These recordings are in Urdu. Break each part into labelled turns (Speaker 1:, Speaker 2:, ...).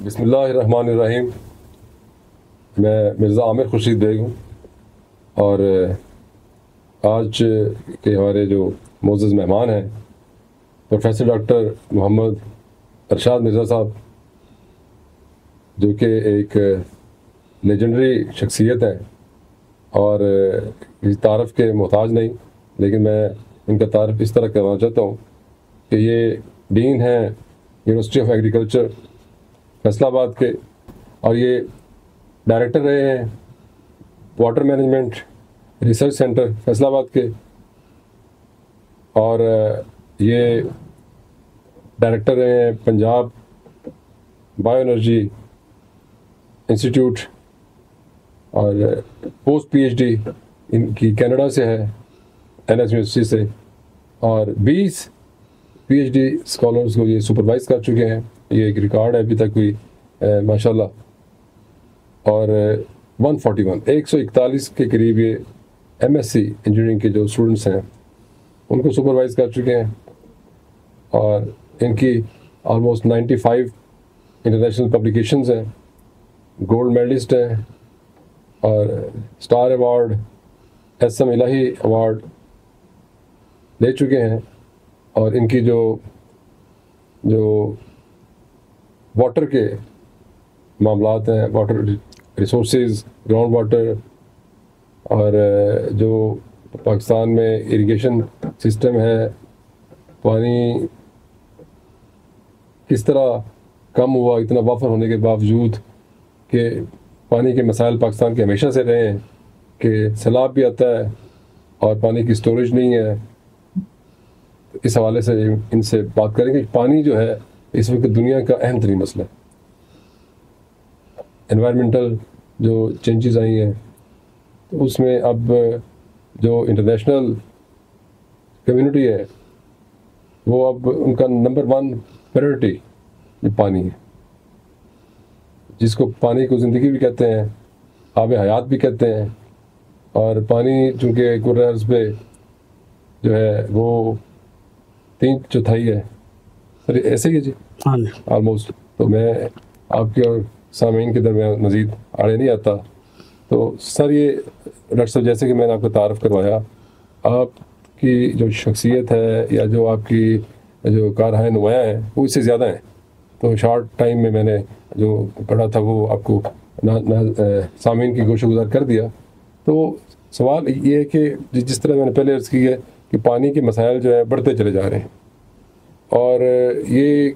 Speaker 1: بسم اللہ الرحمن الرحیم. میں مرزا عامر خورشید بیگ ہوں اور آج کے ہمارے جو معزز مہمان ہیں پروفیسر ڈاکٹر محمد ارشاد مرزا صاحب، جو کہ ایک لیجنڈری شخصیت ہیں اور کسی تعارف کے محتاج نہیں، لیکن میں ان کا تعارف اس طرح کرنا چاہتا ہوں کہ یہ ڈین ہیں یونیورسٹی آف ایگریکلچر فیصل آباد کے، اور یہ ڈائریکٹر رہے ہیں water management research centre Faisal آباد کے، اور یہ ڈائریکٹر رہے ہیں پنجاب بایو انرجی انسٹیٹیوٹ، اور پوسٹ پی ایچ ڈی ان کی کینیڈا سے ہے این ایس یونیورسٹی سے، اور 20 پی ایچ ڈی اسکالرس کو یہ سپروائز کر چکے ہیں. یہ ایک ریکارڈ ہے ابھی تک ہوئی ماشاء اللہ. اور 141 کے قریب یہ ایم ایس سی انجینئرنگ کے جو اسٹوڈنٹس ہیں ان کو سپروائز کر چکے ہیں، اور ان کی آلموسٹ 95 انٹرنیشنل پبلیکیشنز ہیں، گولڈ میڈلسٹ ہیں، اور اسٹار ایوارڈ، ایس ایم الہی ایوارڈ لے چکے ہیں. اور ان کی جو واٹر کے معاملات ہیں، واٹر ریسورسز، گراؤنڈ واٹر، اور جو پاکستان میں اریگیشن سسٹم ہے، پانی کس طرح کم ہوا اتنا وافر ہونے کے باوجود، کہ پانی کے مسائل پاکستان کے ہمیشہ سے رہے ہیں کہ سیلاب بھی آتا ہے اور پانی کی سٹوریج نہیں ہے. اس حوالے سے ان سے بات کریں گے. پانی جو ہے اس وقت دنیا کا اہم ترین مسئلہ ہے. انوائرمنٹل جو چینجز آئی ہیں تو اس میں اب جو انٹرنیشنل کمیونٹی ہے وہ اب ان کا نمبر 1 پریورٹی یہ پانی ہے، جس کو پانی کو زندگی بھی کہتے ہیں، آب حیات بھی کہتے ہیں. اور پانی چونکہ کرۂ ارض پہ جو ہے وہ 3/4 ہے، سر ایسے ہی جی آلموسٹ. تو میں آپ کے اور سامعین کے درمیان مزید آڑے نہیں آتا. تو سر یہ ڈاکٹر صاحب جیسے کہ میں نے آپ کو تعارف کروایا، آپ کی جو شخصیت ہے یا جو آپ کی جو کارہائے نمایاں ہیں وہ اس سے زیادہ ہیں. تو شارٹ ٹائم میں نے جو پڑھا تھا وہ آپ کو سامعین کی گوشہ گزار کر دیا. تو سوال یہ ہے کہ جس طرح میں نے پہلے عرض کی ہے کہ پانی کے مسائل جو ہے بڑھتے چلے جا رہے ہیں، اور یہ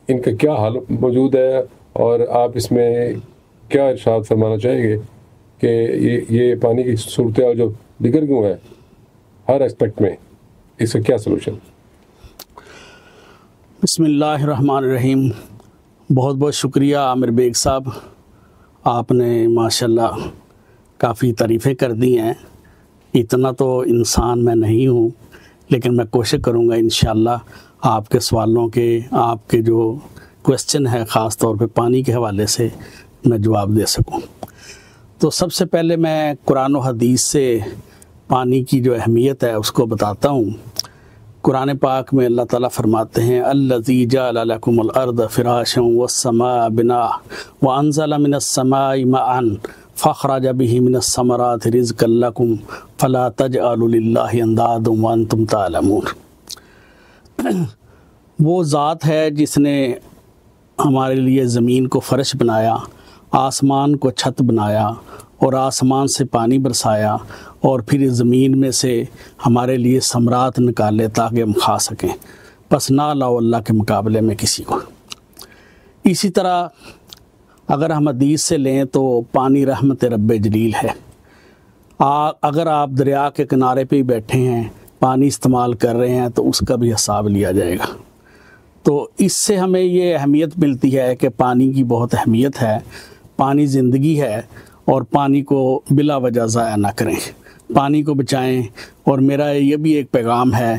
Speaker 1: ان کا کیا حال موجود ہے، اور آپ اس میں کیا ارشاد فرمانا چاہیں گے کہ یہ پانی کی صورتحال جو بگڑ کیوں ہے ہر ایسپیکٹ میں، اس کا کیا سلوشن؟
Speaker 2: بسم اللہ الرحمن الرحیم. بہت بہت شکریہ عامر بیگ صاحب، آپ نے ماشاءاللہ کافی تعریفیں کر دی ہیں. اتنا تو انسان میں نہیں ہوں، لیکن میں کوشش کروں گا انشاءاللہ آپ کے سوالوں کے، آپ کے جو کویسچن ہے خاص طور پہ پانی کے حوالے سے میں جواب دے سکوں. تو سب سے پہلے میں قرآن و حدیث سے پانی کی جو اہمیت ہے اس کو بتاتا ہوں. قرآن پاک میں اللہ تعالیٰ فرماتے ہیں الذی جعل لکم الارض فراشا والسماء بناء وانزل من السماء ماء فاخرج به من الثمرات رزقا لکم فلا تجعلوا للہ اندادا وانتم تعلمون. وہ ذات ہے جس نے ہمارے لیے زمین کو فرش بنایا، آسمان کو چھت بنایا، اور آسمان سے پانی برسایا، اور پھر زمین میں سے ہمارے لیے ثمرات نکالے تاکہ ہم کھا سکیں. پس نہ لاؤ اللہ کے مقابلے میں کسی کو. اسی طرح اگر ہم حدیث سے لیں تو پانی رحمت رب جلیل ہے. اگر آپ دریا کے کنارے پہ ہی بیٹھے ہیں، پانی استعمال کر رہے ہیں، تو اس کا بھی حساب لیا جائے گا. تو اس سے ہمیں یہ اہمیت ملتی ہے کہ پانی کی بہت اہمیت ہے. پانی زندگی ہے، اور پانی کو بلا وجہ ضائع نہ کریں، پانی کو بچائیں. اور میرا یہ بھی ایک پیغام ہے،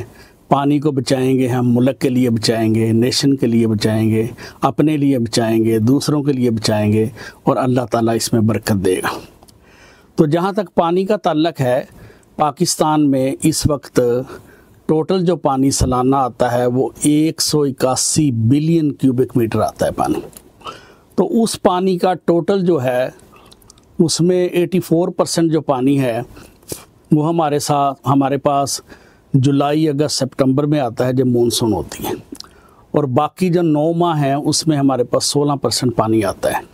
Speaker 2: پانی کو بچائیں گے ہم ملک کے لیے بچائیں گے، نیشن کے لیے بچائیں گے، اپنے لیے بچائیں گے، دوسروں کے لیے بچائیں گے، اور اللہ تعالیٰ اس میں برکت دے گا. تو جہاں تک پانی کا تعلق ہے، پاکستان میں اس وقت ٹوٹل جو پانی سالانہ آتا ہے وہ 181 بلین کیوبک میٹر آتا ہے پانی. تو اس پانی کا ٹوٹل جو ہے اس میں 84% جو پانی ہے وہ ہمارے پاس جولائی اگست سپٹمبر میں آتا ہے جب مونسون ہوتی ہے، اور باقی جو 9 ماہ ہیں اس میں ہمارے پاس 16% پانی آتا ہے۔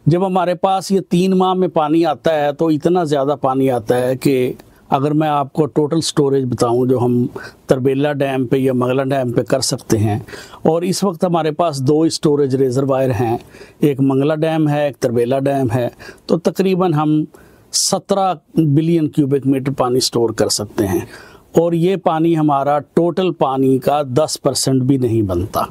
Speaker 2: جب ہمارے پاس یہ 3 ماہ میں پانی آتا ہے تو اتنا زیادہ پانی آتا ہے کہ اگر میں آپ کو ٹوٹل سٹوریج بتاؤں جو ہم تربیلا ڈیم پہ یا مغلا ڈیم پہ کر سکتے ہیں، اور اس وقت ہمارے پاس 2 اسٹوریج ریزروائر ہیں، ایک منگلا ڈیم ہے، ایک تربیلا ڈیم ہے، تو تقریباً ہم 17 بلین کیوبک میٹر پانی سٹور کر سکتے ہیں، اور یہ پانی ہمارا ٹوٹل پانی کا 10% بھی نہیں بنتا،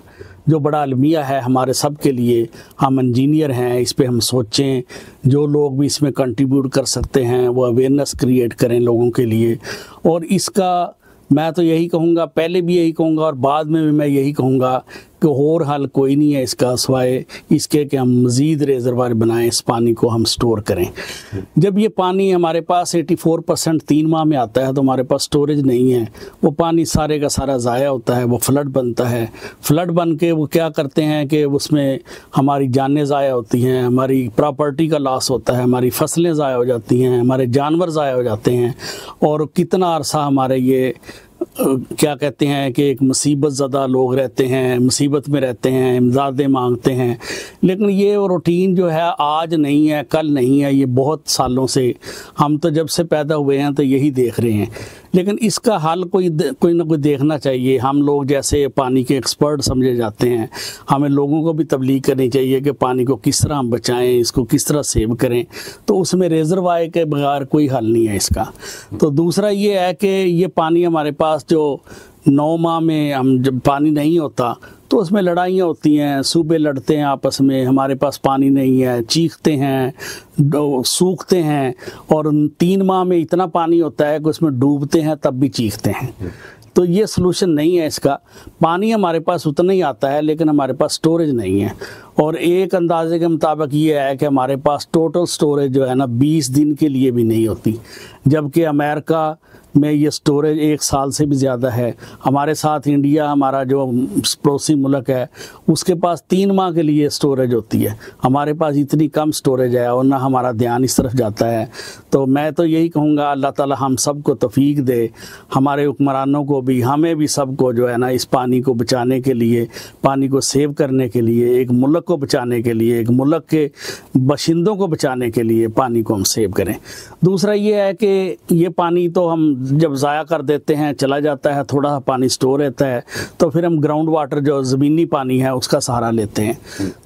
Speaker 2: جو بڑا المیہ ہے ہمارے سب کے لیے۔ ہم انجینئر ہیں، اس پہ ہم سوچیں، جو لوگ بھی اس میں کنٹریبیوٹ کر سکتے ہیں وہ اویئرنیس کریٹ کریں لوگوں کے لیے۔ اور اس کا میں تو یہی کہوں گا، پہلے بھی یہی کہوں گا اور بعد میں بھی میں یہی کہوں گا کہ اور حل کوئی نہیں ہے اس کا سوائے اس کے کہ ہم مزید ریزروائر بنائیں، اس پانی کو ہم سٹور کریں۔ جب یہ پانی ہمارے پاس 84% 3 ماہ میں آتا ہے تو ہمارے پاس سٹوریج نہیں ہے، وہ پانی سارے کا سارا ضائع ہوتا ہے، وہ فلڈ بنتا ہے، فلڈ بن کے وہ کیا کرتے ہیں کہ اس میں ہماری جانیں ضائع ہوتی ہیں، ہماری پراپرٹی کا لاس ہوتا ہے، ہماری فصلیں ضائع ہو جاتی ہیں، ہمارے جانور ضائع ہو جاتے ہیں، اور کتنا عرصہ ہمارے یہ کیا کہتے ہیں کہ ایک مصیبت زدہ لوگ رہتے ہیں، مصیبت میں رہتے ہیں، امدادیں مانگتے ہیں۔ لیکن یہ روٹین جو ہے آج نہیں ہے، کل نہیں ہے، یہ بہت سالوں سے، ہم تو جب سے پیدا ہوئے ہیں تو یہی دیکھ رہے ہیں۔ لیکن اس کا حل کوئی نہ کوئی دیکھنا چاہیے۔ ہم لوگ جیسے پانی کے ایکسپرٹ سمجھے جاتے ہیں، ہمیں لوگوں کو بھی تبلیغ کرنی چاہیے کہ پانی کو کس طرح ہم بچائیں، اس کو کس طرح سیو کریں، تو اس میں ریزروائر کے بغیر کوئی حل نہیں ہے اس کا۔ تو دوسرا یہ ہے کہ یہ پانی ہمارے پاس جو 9 ماہ میں ہم جب پانی نہیں ہوتا تو اس میں لڑائیاں ہوتی ہیں، صوبے لڑتے ہیں آپس میں، ہمارے پاس پانی نہیں ہے، چیختے ہیں، سوکھتے ہیں، اور 3 ماہ میں اتنا پانی ہوتا ہے کہ اس میں ڈوبتے ہیں تب بھی چیختے ہیں۔ تو یہ سلوشن نہیں ہے اس کا۔ پانی ہمارے پاس اتنا ہی آتا ہے لیکن ہمارے پاس سٹوریج نہیں ہے، اور ایک اندازے کے مطابق یہ ہے کہ ہمارے پاس ٹوٹل سٹوریج جو ہے نا 20 دن کے لیے بھی نہیں ہوتی، جبکہ امریکہ میں یہ سٹوریج 1 سال سے بھی زیادہ ہے۔ ہمارے ساتھ انڈیا، ہمارا جو پڑوسی ملک ہے، اس کے پاس 3 ماہ کے لیے سٹوریج ہوتی ہے، ہمارے پاس اتنی کم سٹوریج ہے، اور نہ ہمارا دھیان اس طرف جاتا ہے۔ تو میں تو یہی کہوں گا اللہ تعالی ہم سب کو توفیق دے، ہمارے حکمرانوں کو بھی، ہمیں بھی، سب کو جو ہے نا اس پانی کو بچانے کے لیے، پانی کو سیو کرنے کے لیے، ایک ملک کو بچانے کے لیے، ایک ملک کے باشندوں کو بچانے کے لیے پانی کو ہم سیو کریں۔ دوسرا یہ ہے کہ یہ پانی تو ہم جب ضائع کر دیتے ہیں، چلا جاتا ہے، تھوڑا سا پانی سٹور رہتا ہے، تو پھر ہم گراؤنڈ واٹر جو زمینی پانی ہے اس کا سہارا لیتے ہیں۔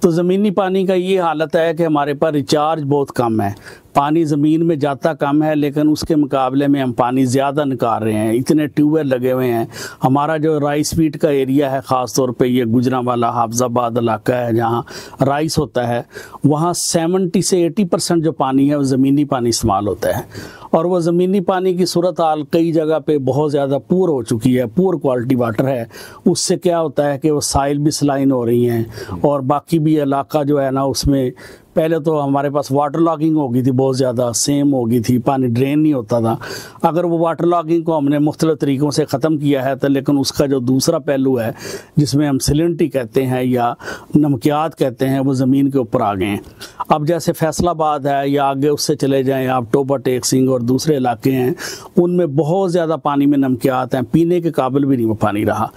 Speaker 2: تو زمینی پانی کا یہ حالت ہے کہ ہمارے پاس ریچارج بہت کم ہے، پانی زمین میں جاتا کم ہے، لیکن اس کے مقابلے میں ہم پانی زیادہ نکال رہے ہیں، اتنے ٹیوب ویل لگے ہوئے ہیں۔ ہمارا جو رائس فیلڈ کا ایریا ہے، خاص طور پہ یہ گجرانوالہ حافظ آباد علاقہ ہے جہاں رائس ہوتا ہے، وہاں 70 سے 80% جو پانی ہے وہ زمینی پانی استعمال ہوتا ہے، اور وہ زمینی پانی کی صورتحال کئی جگہ پہ بہت زیادہ پور ہو چکی ہے، پور کوالٹی واٹر ہے۔ اس سے کیا ہوتا ہے کہ وہ سائل بھی سلائن ہو رہی ہیں، اور باقی بھی علاقہ جو ہے نا اس میں پہلے تو ہمارے پاس واٹر لاگنگ ہو گئی تھی، بہت زیادہ سیم ہو گئی تھی، پانی ڈرین نہیں ہوتا تھا۔ اگر وہ واٹر لاگنگ کو ہم نے مختلف طریقوں سے ختم کیا ہے تو لیکن اس کا جو دوسرا پہلو ہے جس میں ہم سلنٹی کہتے ہیں یا نمکیات کہتے ہیں، وہ زمین کے اوپر آ گئے ہیں۔ اب جیسے فیصل آباد ہے یا آگے اس سے چلے جائیں آپ ٹوبا ٹیک سنگھ اور دوسرے علاقے ہیں، ان میں بہت زیادہ پانی میں نمکیات ہیں، پینے کے قابل بھی نہیں وہ پانی رہا۔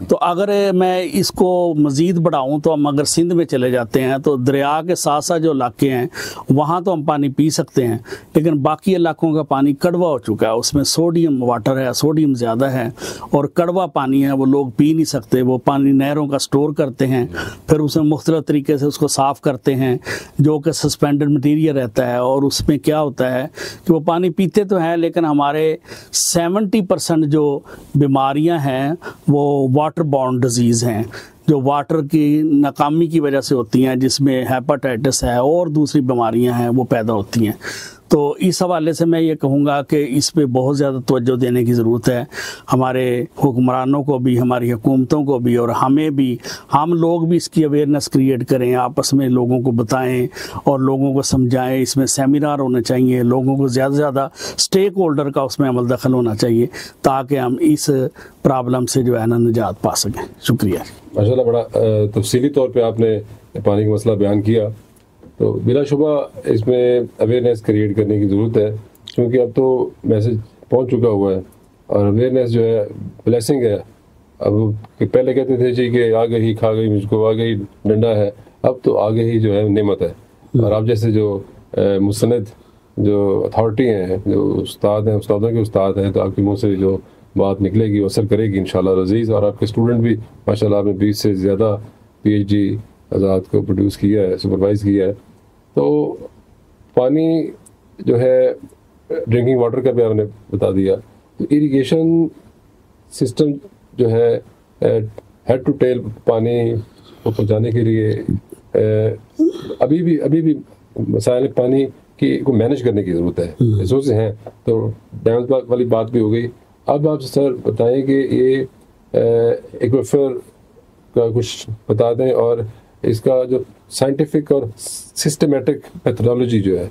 Speaker 2: تو اگر میں اس کو مزید بڑھاؤں تو ہم اگر سندھ میں چلے جاتے ہیں تو دریا کے ساتھ ساتھ جو علاقے ہیں وہاں تو ہم پانی پی سکتے ہیں، لیکن باقی علاقوں کا پانی کڑوا ہو چکا ہے، اس میں سوڈیم واٹر ہے، سوڈیم زیادہ ہے، اور کڑوا پانی ہے، وہ لوگ پی نہیں سکتے۔ وہ پانی نہروں کا سٹور کرتے ہیں، پھر اسے مختلف طریقے سے اس کو صاف کرتے ہیں جو کہ سسپینڈڈ مٹیریل رہتا ہے، اور اس میں کیا ہوتا ہے کہ وہ پانی پیتے تو ہیں لیکن ہمارے 70% جو بیماریاں ہیں وہ واٹر باؤنڈ ڈیزیز ہیں، جو واٹر کی ناکامی کی وجہ سے ہوتی ہیں، جس میں ہیپاٹائٹس ہے اور دوسری بیماریاں ہیں وہ پیدا ہوتی ہیں۔ تو اس حوالے سے میں یہ کہوں گا کہ اس پہ بہت زیادہ توجہ دینے کی ضرورت ہے، ہمارے حکمرانوں کو بھی، ہماری حکومتوں کو بھی، اور ہمیں بھی، ہم لوگ بھی اس کی اویئرنیس کریٹ کریں، آپس میں لوگوں کو بتائیں اور لوگوں کو سمجھائیں۔ اس میں سیمینار ہونے چاہیے، لوگوں کو زیادہ سے زیادہ اسٹیک ہولڈر کا اس میں عمل دخل ہونا چاہیے تاکہ ہم اس پرابلم سے جو ہے نا نجات پا سکیں۔ شکریہ۔
Speaker 1: ماشاء اللہ، بڑا تفصیلی طور پہ آپ نے پانی کا مسئلہ بیان کیا. تو بلا شبہ اس میں اویئرنیس کریٹ کرنے کی ضرورت ہے, کیونکہ اب تو میسج پہنچ چکا ہوا ہے, اور اویئرنیس جو ہے بلیسنگ ہے. اب پہلے کہتے تھے جی کہ آگے ہی کھا گئی مجھ کو, آگے ہی ڈنڈا ہے, اب تو آگے ہی جو ہے نعمت ہے. اور آپ جیسے جو مستند جو اتھارٹی ہیں, جو استاد ہیں, استادوں کے استاد ہیں, تو آپ کے منہ سے جو بات نکلے گی وہ اثر کرے گی انشاءاللہ العزیز. اور آپ کے اسٹوڈنٹ بھی ماشاءاللہ آپ نے 20 سے زیادہ PhD آزاد کو پروڈیوس کیا ہے, سپروائز کیا ہے. تو پانی جو ہے ڈرنکنگ واٹر کا بھی آپ نے بتا دیا. تو اریگیشن سسٹم جو ہے ہیڈ ٹو ٹیل پانی کو پہنچانے کے لیے ابھی بھی مسائل پانی کی کو مینیج کرنے کی ضرورت ہے. ریسورسز ہیں تو ڈیمز والی بات بھی ہو گئی. اب آپ سر بتائیں کہ یہ ایکویفر کا کچھ بتا دیں, اور اس کا جو سائنٹیفک اور سسٹمیٹک میتھڈالوجی جو ہے,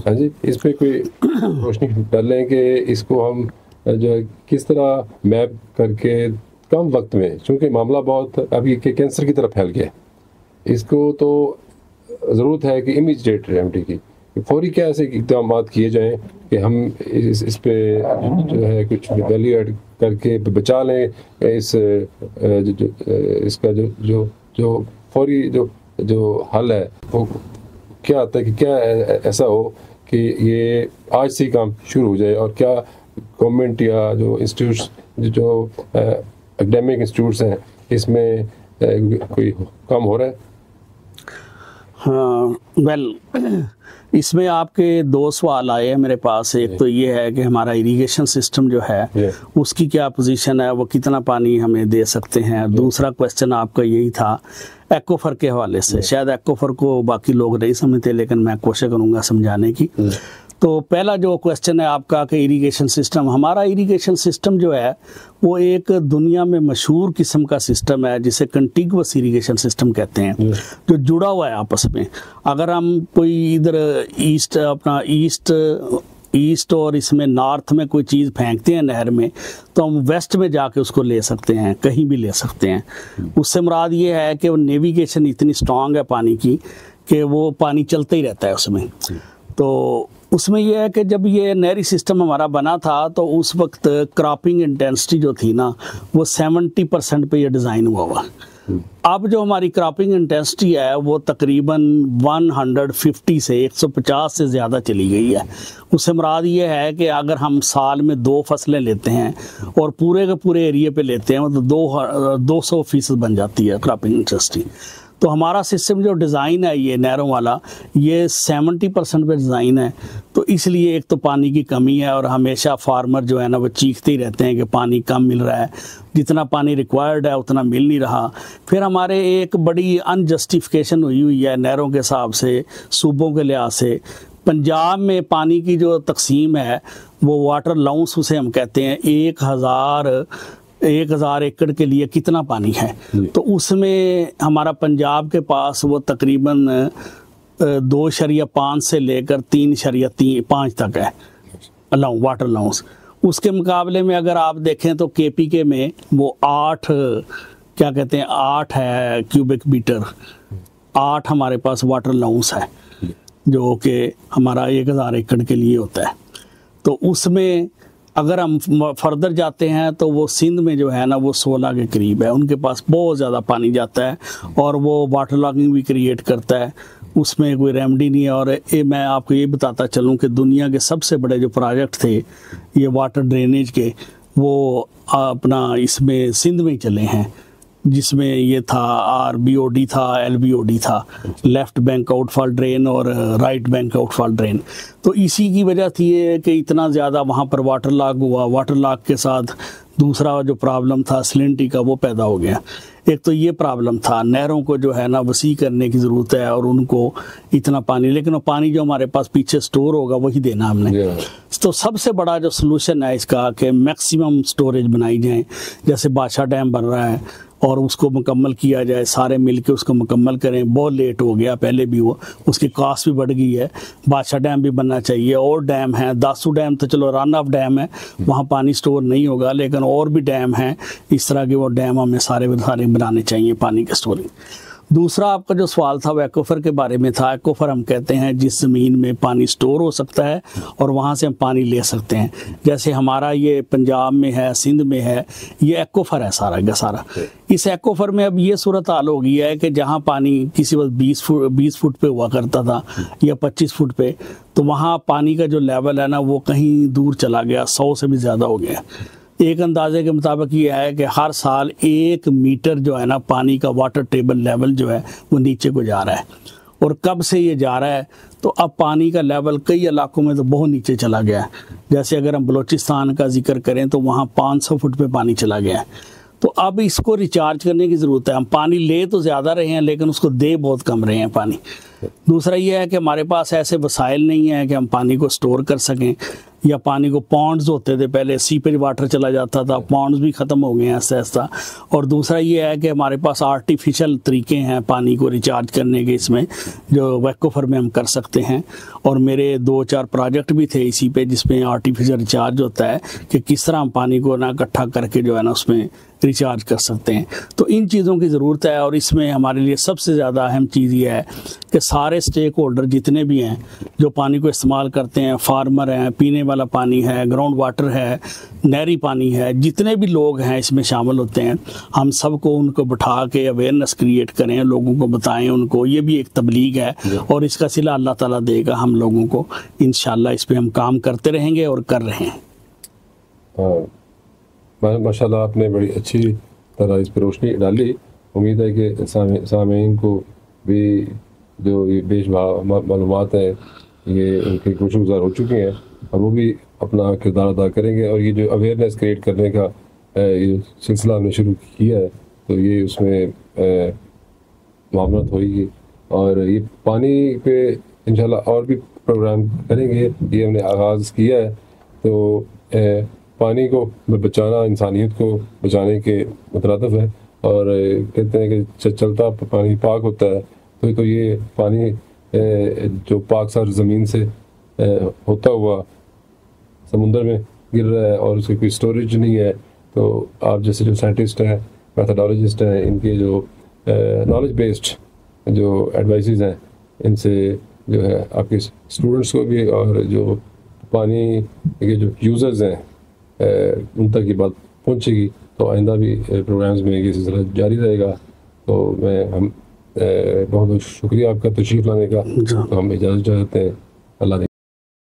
Speaker 1: ہاں جی, اس پہ کوئی روشنی ڈالیں کہ اس کو ہم جو ہے کس طرح میپ کر کے کم وقت میں, چونکہ معاملہ بہت ابھی کینسر کی طرف پھیل گیا, اس کو تو ضرورت ہے کہ امیجیٹ ریمیڈی کی, فوری کیا ایسے اقدامات کیے جائیں کہ ہم اس پہ جو ہے کچھ ویلیو ایڈ کر کے بچا لیں اس کا جو فوری جو حل ہے وہ کیا آتا ہے کہ کیا ایسا ہو کہ یہ آج سے ہی کام شروع ہو جائے. اور کیا گورنمنٹ یا جو انسٹیٹیوٹس جو اکیڈیمک انسٹیٹیوٹس ہیں اس میں کوئی کام ہو رہا ہے؟
Speaker 2: ہاں ویل اس میں آپ کے 2 سوال آئے ہیں میرے پاس. ایک تو یہ ہے کہ ہمارا اریگیشن سسٹم جو ہے اس کی کیا پوزیشن ہے, وہ کتنا پانی ہمیں دے سکتے ہیں. دوسرا کویسچن آپ کا یہی تھا ایکوفر کے حوالے سے. شاید ایکوفر کو باقی لوگ نہیں سمجھتے, لیکن میں کوشش کروں گا سمجھانے کی. تو پہلا جو کویسچن ہے آپ کا کہ اریگیشن سسٹم, ہمارا اریگیشن سسٹم جو ہے وہ ایک دنیا میں مشہور قسم کا سسٹم ہے جسے کنٹیگوس اریگیشن سسٹم کہتے ہیں, جو جڑا ہوا ہے آپس میں. اگر ہم کوئی ادھر ایسٹ اور اس میں نارتھ میں کوئی چیز پھینکتے ہیں نہر میں, تو ہم ویسٹ میں جا کے اس کو لے سکتے ہیں, کہیں بھی لے سکتے ہیں. اس سے مراد یہ ہے کہ وہ نیویگیشن اتنی سٹرونگ ہے پانی کی کہ وہ پانی چلتا ہی رہتا ہے اس میں. تو اس میں یہ ہے کہ جب یہ نہری سسٹم ہمارا بنا تھا تو اس وقت کراپنگ انٹینسٹی جو تھی نا وہ 70% پہ یہ ڈیزائن ہوا. اب جو ہماری کراپنگ انٹینسٹی ہے وہ تقریباً 150 سے 150 سے زیادہ چلی گئی ہے. اس سے مراد یہ ہے کہ اگر ہم سال میں 2 فصلیں لیتے ہیں اور پورے کے پورے ایریے پہ لیتے ہیں تو 200% بن جاتی ہے کراپنگ انٹینسٹی. تو ہمارا سسٹم جو ڈیزائن ہے یہ نہروں والا یہ 70% پہ ڈیزائن ہے. تو اس لیے ایک تو پانی کی کمی ہے, اور ہمیشہ فارمر جو ہے نا وہ چیختے ہی رہتے ہیں کہ پانی کم مل رہا ہے, جتنا پانی ریکوائرڈ ہے اتنا مل نہیں رہا. پھر ہمارے ایک بڑی انجسٹیفیکیشن ہوئی ہے نہروں کے حساب سے, صوبوں کے لحاظ سے. پنجاب میں پانی کی جو تقسیم ہے وہ واٹر لاؤنس اسے ہم کہتے ہیں, 1000 ایکڑ کے لیے کتنا پانی ہے. تو اس میں ہمارا پنجاب کے پاس وہ تقریباً 2.5 سے لے کر 3.5 تک ہے واٹر الاؤنس. اس کے مقابلے میں اگر آپ دیکھیں تو KPK میں وہ 8 ہے کیوبک میٹر, 8 ہمارے پاس واٹر الاؤنس ہے جو کہ ہمارا 1000 ایکڑ کے لیے ہوتا ہے. تو اس میں اگر ہم فردر جاتے ہیں تو وہ سندھ میں جو ہے نا وہ 16 کے قریب ہے, ان کے پاس بہت زیادہ پانی جاتا ہے اور وہ واٹر لاگنگ بھی کریٹ کرتا ہے. اس میں کوئی ریمیڈی نہیں ہے. اور میں آپ کو یہ بتاتا چلوں کہ دنیا کے سب سے بڑے جو پروجیکٹ تھے یہ واٹر ڈرینیج کے, وہ اپنا اس میں سندھ میں چلے ہیں, جس میں یہ تھا RBOD تھا, LBOD تھا, لیفٹ بینک آؤٹ فال ڈرین اور رائٹ بینک آؤٹ فال ڈرین. تو اسی کی وجہ تھی کہ اتنا زیادہ وہاں پر واٹر لاگ ہوا. واٹر لاگ کے ساتھ دوسرا جو پرابلم تھا سلنٹی کا وہ پیدا ہو گیا. ایک تو یہ پرابلم تھا, نہروں کو جو ہے نا وسیع کرنے کی ضرورت ہے اور ان کو اتنا پانی, لیکن وہ پانی جو ہمارے پاس پیچھے سٹور ہوگا وہی دینا ہم نے. تو سب سے بڑا جو سلوشن ہے اس کا کہ میکسیمم سٹوریج بنائی جائیں. جیسے بادشاہ ڈیم بن رہا ہے اور اس کو مکمل کیا جائے, سارے مل کے اس کو مکمل کریں. بہت لیٹ ہو گیا, پہلے بھی وہ اس کی کاسٹ بھی بڑھ گئی ہے. بادشاہ ڈیم بھی بننا چاہیے. اور ڈیم ہیں, داسو ڈیم تو چلو رن آف ڈیم ہے, وہاں پانی سٹور نہیں ہوگا, لیکن اور بھی ڈیم ہیں اس طرح کے, وہ ڈیم ہمیں سارے بنانے چاہیے پانی کے سٹورنگ. دوسرا آپ کا جو سوال تھا وہ ایکوفر کے بارے میں تھا. ایکوفر ہم کہتے ہیں جس زمین میں پانی سٹور ہو سکتا ہے اور وہاں سے ہم پانی لے سکتے ہیں. جیسے ہمارا یہ پنجاب میں ہے, سندھ میں ہے, یہ ایکوفر ہے سارا کا سارا. اس ایکوفر میں اب یہ صورت حال ہو گئی ہے کہ جہاں پانی کسی وقت 20 فٹ پہ ہوا کرتا تھا یا 25 فٹ پہ, تو وہاں پانی کا جو لیول ہے نا وہ کہیں دور چلا گیا, 100 سے بھی زیادہ ہو گیا. ایک اندازے کے مطابق یہ ہے کہ ہر سال 1 میٹر جو ہے نا پانی کا واٹر ٹیبل لیول جو ہے وہ نیچے کو جا رہا ہے. اور کب سے یہ جا رہا ہے تو اب پانی کا لیول کئی علاقوں میں تو بہت نیچے چلا گیا ہے. جیسے اگر ہم بلوچستان کا ذکر کریں تو وہاں 500 فٹ پہ پانی چلا گیا ہے. تو اب اس کو ریچارج کرنے کی ضرورت ہے. ہم پانی لے تو زیادہ رہے ہیں لیکن اس کو دے بہت کم رہے ہیں پانی. دوسرا یہ ہے کہ ہمارے پاس ایسے وسائل نہیں ہیں کہ ہم پانی کو سٹور کر سکیں, یا پانی کو پونڈز ہوتے تھے پہلے, سیپیج واٹر چلا جاتا تھا, پونڈز بھی ختم ہو گئے ہیں ایسا ایسا. اور دوسرا یہ ہے کہ ہمارے پاس آرٹیفیشل طریقے ہیں پانی کو ریچارج کرنے کے, اس میں جو ویکوفر میں ہم کر سکتے ہیں. اور میرے 2-4 پروجیکٹ بھی تھے اسی پہ جس میں آرٹیفیشل ریچارج ہوتا ہے کہ کس طرح ہم پانی کو نا اکٹھا کر کے جو ہے نا اس میں ریچارج کر سکتے ہیں. تو ان چیزوں کی ضرورت ہے. اور اس میں ہمارے لیے سب سے زیادہ اہم چیز یہ ہے کہ سارے سٹیک ہولڈر جتنے بھی ہیں جو پانی کو استعمال کرتے ہیں, فارمر ہیں, پینے والا پانی ہے, گراؤنڈ واٹر ہے, نہری پانی ہے, جتنے بھی لوگ ہیں اس میں شامل ہوتے ہیں, ہم سب کو ان کو بٹھا کے اویئرنیس کریٹ کریں, لوگوں کو بتائیں ان کو. یہ بھی ایک تبلیغ ہے اور اس کا صلہ اللہ تعالیٰ دے گا ہم لوگوں کو انشاءاللہ. اس پہ ہم کام کرتے رہیں گے اور کر رہے ہیں.
Speaker 1: ماشاء اللہ آپ نے بڑی اچھی طرح اس پہ روشنی ڈالی. امید ہے کہ سامعین کو بھی جو یہ بیش معلومات ہیں یہ ان کی کوشش گزار ہو چکی ہیں اور وہ بھی اپنا کردار ادا کریں گے. اور یہ جو اویئرنیس کریٹ کرنے کا یہ سلسلہ ہم نے شروع کیا ہے تو یہ اس میں معاونت ہوئے گی. اور یہ پانی پہ انشاءاللہ اور بھی پروگرام کریں گے. یہ ہم نے آغاز کیا ہے تو پانی کو بچانا انسانیت کو بچانے کے مترادف ہے. اور کہتے ہیں کہ چلتا پانی پاک ہوتا ہے, تو یہ پانی جو پاک سر زمین سے ہوتا ہوا سمندر میں گر رہا ہے اور اس کی کوئی اسٹوریج نہیں ہے. تو آپ جیسے جو سائنٹسٹ ہیں, میتھڈالوجسٹ ہیں, ان کے جو نالج بیسڈ جو ایڈوائسز ہیں ان سے جو ہے آپ کے اسٹوڈنٹس کو بھی اور جو پانی کے جو یوزرز ہیں ان تک یہ بات پہنچے گی. تو آئندہ بھی پروگرامز میں یہ سلسلہ جاری رہے گا. تو ہم بہت بہت شکریہ آپ کا تشریف لانے کا. تو ہم اجازت چاہتے ہیں. اللہ نے